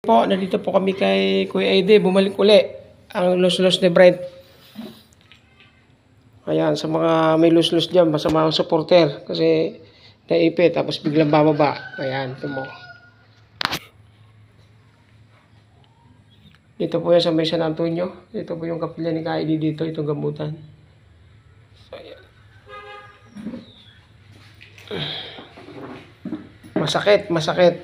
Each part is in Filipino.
Po, nandito po kami kay Kuya Aide. Bumalik uli ang lus-lus ni Brent. Ayan, sa mga may lus-lus dyan, masama ang supporter kasi naipit tapos biglang bababa. Ayan, ito mo. Dito po yan sa may San Antonio. Dito po yung kapilya ni Kuya Aide dito, itong gamutan. So, ayan. Masakit, masakit.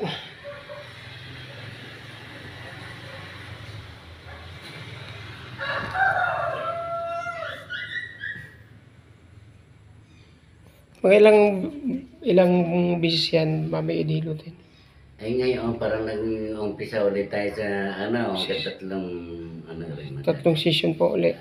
Mga ilang bisis yan, mamay idilutin. Ay ngayon, parang nag-umpisa ulit tayo sa tatlong rin. Tatlong session po ulit.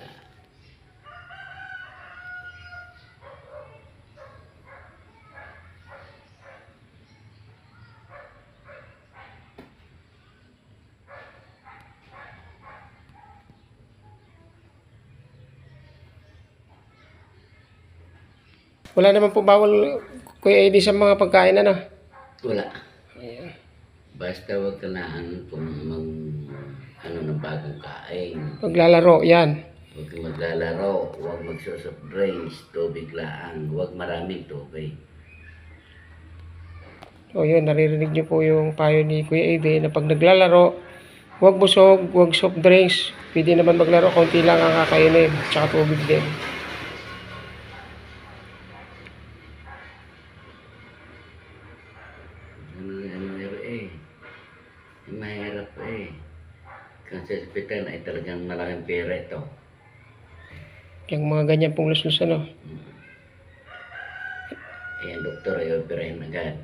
Wala naman po bawal Kuya Eddie sa mga pagkain Wala. Ayan. Basta wag ka na kung ng bagong kain. Maglalaro, yan. Huwag kang maglalaro, huwag magsosoft drinks, tubig lang, huwag maraming tubig. So yun, naririnig niyo po yung payo ni Kuya Eddie na pag naglalaro, huwag busog, huwag soft drinks. Pwede naman maglaro, konti lang ang kakainin, tsaka tubig din. Mahirap Kung sa hospital ay talagang malaking pera ito. Yung mga ganyan pong luslus Ang doktor ay operahin agad.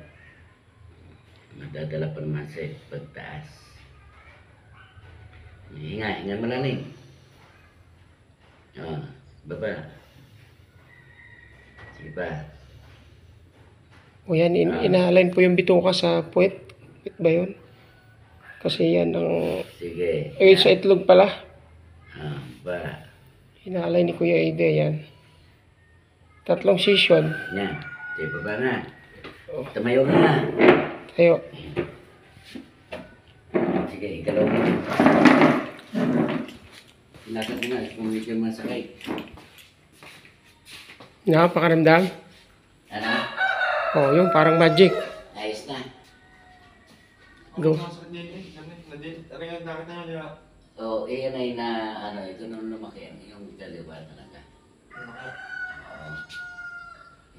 Madadala pa naman sa pagtaas. Hinga malalim. Baba. Sige ba? O yan, inaalain po yung bituka sa puwet. Puwet ba yun? Kasi yan ang... Sige. Sa itlog pala. Ba. Inaalay ni Kuya Aide yan. Tatlong session. Yan. Sige, baba na. Tumayo ka na. Tayo. Sige, ikalaw mo. Inakad mo na kung medyo masakit. Nakapakaramdam? Ano? Yung parang magic. Ayos na. Go. Iyan ay ito nung lumaki yung kaliwa talaga. Oo.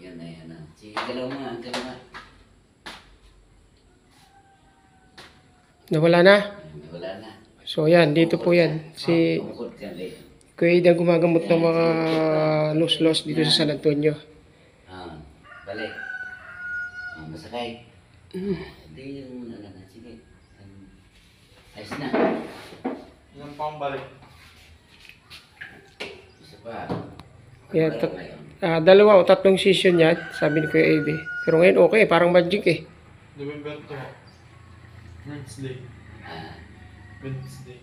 Yan ay Sige, galaw mo ang kaliwa. Nawala na? Wala na. So yan, dito po yan. Si Kuya Aide gumagamot ng mga los-los dito sa San Antonio. Balik. Masakay. Hindi yung sige. Ayos na. Ilang pa ang balik? Isa pa. Yan, dalawa o tatlong session yan, sabi ni Kuya Aide. Pero ngayon okay, parang magic November 2. Wednesday. Wednesday.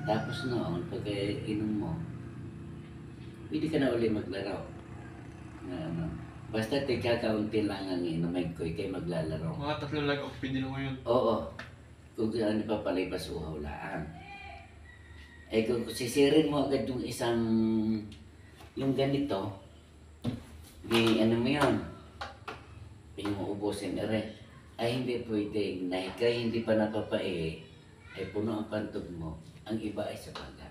Tapos noon, pagka inom mo, pwede ka na uli maglaro. Basta kakaunti lang ang inumin ko, ikay maglalaro. Mga tatlong lag-off pwede na ngayon. Oo. Kung ano pa palibas uhaw laan. Kung sisirin mo agad yung yung ganito, mo yun, yung uubusin ay hindi pwede, na ikay hindi pa napapae, ay puno ang pantog mo, ang iba ay sa baga.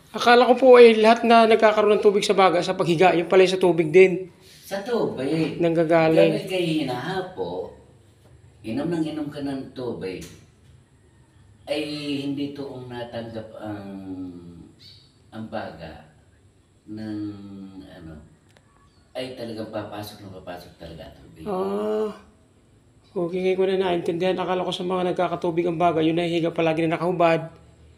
Akala ko po lahat na nagkakaroon ng tubig sa baga sa paghiga, yung pala sa tubig din. Sa tubig. Nanggagaling. Gamit kayo hinahapo, inom ka ng tubig, ay hindi toong natanggap ang baga ng ay talagang papasok talaga ang tubig. Okay, ko na naintindihan. Akala ko sa mga nagkakatubig ang baga, yun na higa palagi na nakahubad.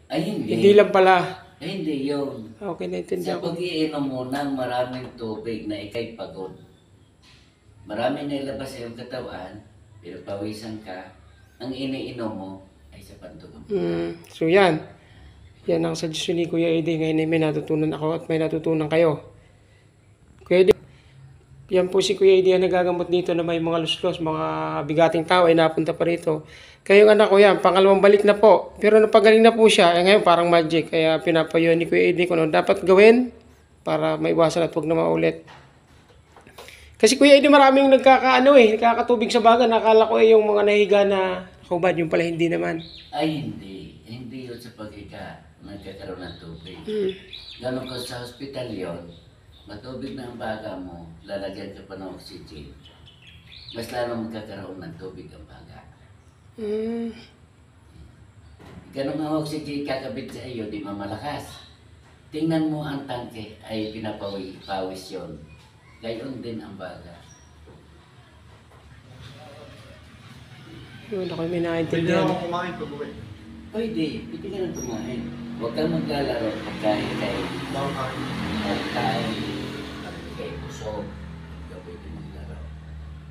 Ay hindi. Hindi lang pala. Ay hindi yun. Okay, naintindihan Sa ko. pag-iinom mo ng maraming tubig na ikay pagod, maraming nailabas sa iyong katawan, pero pawisan ka, ang iniinom mo ay sa pantugang. So yan. Yan ang suggestion ni Kuya Eddie. Ngayon ay may natutunan ako at may natutunan kayo. Kuya Eddie, yan po si Kuya Eddie ang nagagamot dito na may mga luslos, mga bigating tao ay napunta pa rito. Kayong anak ko yan, pangalawang balik na po. Pero napagaling na po siya, ngayon parang magic. Kaya pinapayuhan ni Kuya Eddie kung ano dapat gawin para maiwasan at huwag na maulit. Kasi Kuya Eddie, maraming nagkakatubig sa baga. Nakala ko yung mga nahiga na nakahubad, yung pala hindi naman. Ay, hindi. Hindi yun sa pagkika. Nagkakaroon ng tubig. Ganon ko sa hospital yon, matubig na ang baga mo, lalagyan ka pa ng oxygen. Mas lalo magkakaroon ng tubig ang baga. Ganon ang oxygen kakabit sa iyo, di mamalakas. Tingnan mo ang tangke ay pinapawis yun. Gayon din ang baga. Yun, ako may Pwede na nakaintindihan. ako kumain pag uwi. Pwede ka lang kumain. Huwag kang maglalaro pagkain kayo. Bawang kain. Pagkain, kayo busog. Ikaw pwede maglaro.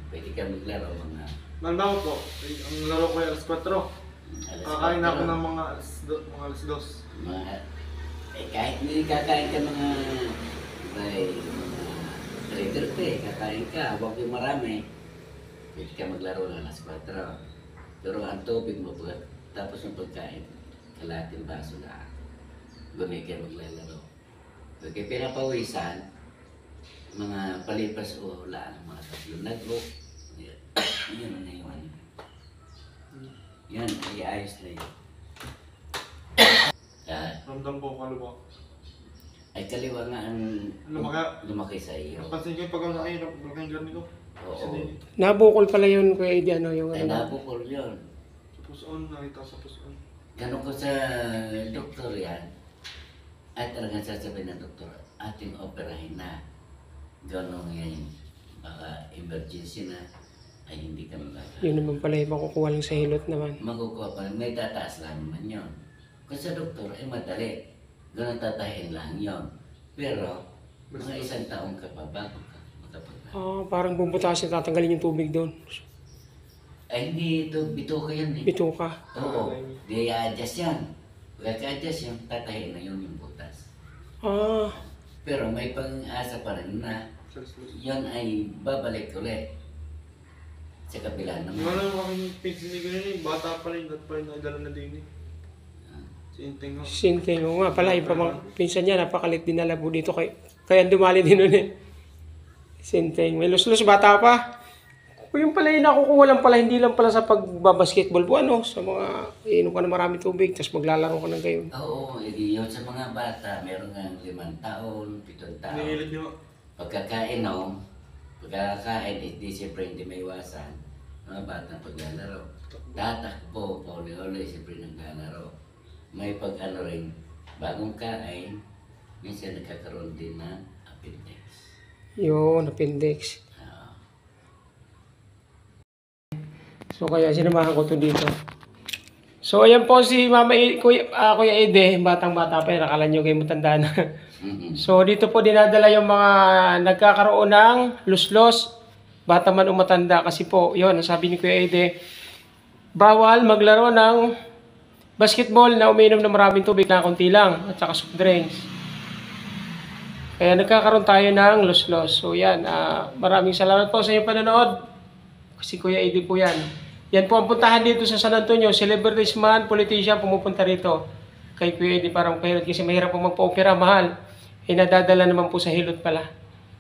Pwede ka maglaro mga Nandang po, ang laro ko ay alas 4. alas Kakain ako 4. ng mga alas 2. Mga, kahit hindi kakain ka mga 3:30, kakain ka, huwag yung marami. Pwede ka maglaro ng alas 4. Pero ang tubig mo, tapos ng pagkain, kalating baso na. Gumay ka maglalaro. Pag pinapawisan, mga palipas o laan, mga 3 nagro, yan ang naiwan. Yan, ay ayos na yun. Ramdam po kalubak. Ay kaliwa nga ang lumaki sa iyo. Napansin ko yung pag ay napakalaki yung ganito. Oo. Nabukol pala yun, Kuya Eddie, yung Ay nabukol yun. Sa puson, nakita sa puson. Ganun ko sa doktor yan. At talagang sasabihin ng doktor, ating operahin na. Ganun yan. Baka emergency na. Ay hindi ka magagawa. Yun naman pala yung makukuha lang sa hilot naman. Makukuha pa, may tataas lang naman yun. Kung sa doktor, ay madali. Ganun tatahin lang yun. Pero, mga 1 taong ka pa bago ka makapagpapalit. Parang bubutasin, tatanggalin yung tubig doon. Ay hindi ito, bito ka yan eh. Bito ka. Oo, di i-adjust yan. Pagka-adjust yun, tatahin na yun yung butas. Pero may pang-asa pa rin na yun ay babalik ulit sa kabila Di naman. ba lang kami pinsin ni ganyan eh, bata pa rin, at pa rin nakadala na din eh. Si Inteng ho. Sinte mo nga pala, yung pinsan niya, napakalit din na labo dito. Kaya dumali din nun eh. Sinteng. May luslus, bata pa. Yung pala yung nakukuha lang pala, hindi lang pala sa pagbabasketball po, sa mga, iinom ka na marami tubig, tapos maglalaro ka ng gayon. Oo, yun sa mga bata, meron nga 5 taon, 7 taon. Nangilid niyo. Pagkakain, hindi siyempre hindi may iwasan. Mga bata paglalaro. Tatakbo, pauli-uli, siyempre naglalaro. May pag-ano rin, bagong kain, minsan nagkakaroon din ng appendix. Yun, appendix. Oo. So kaya sinamahan ko to dito. So ayan po si Kuya Ede, batang-bata pa yun, akala nyo kayo matanda na. So dito po dinadala yung mga nagkakaroon ng luslos, bata man o matanda, kasi po, yun, sabi ni Kuya Ede, bawal maglaro ng basketball na uminom ng maraming tubig na konti lang, at saka soft drinks. Kaya nagkakaroon tayo ng luslos. So yan, maraming salamat po sa inyong panonood. Si Kuya Ede po yan. Yan po ang puntahan dito sa San Antonio. Celebrities man, politician, pumupunta rito. Kay Kuya Ede parang mahirap kasi mahirap po magpa-opera, mahal. Eh nadadala naman po sa hilot pala.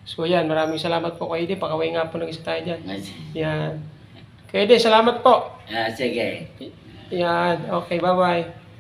So yan, maraming salamat po Kuya Ede. Pakaway nga po ng isa tayo dyan. Yan. Kuya Ede, salamat po. Sige. Yan. Okay, bye-bye.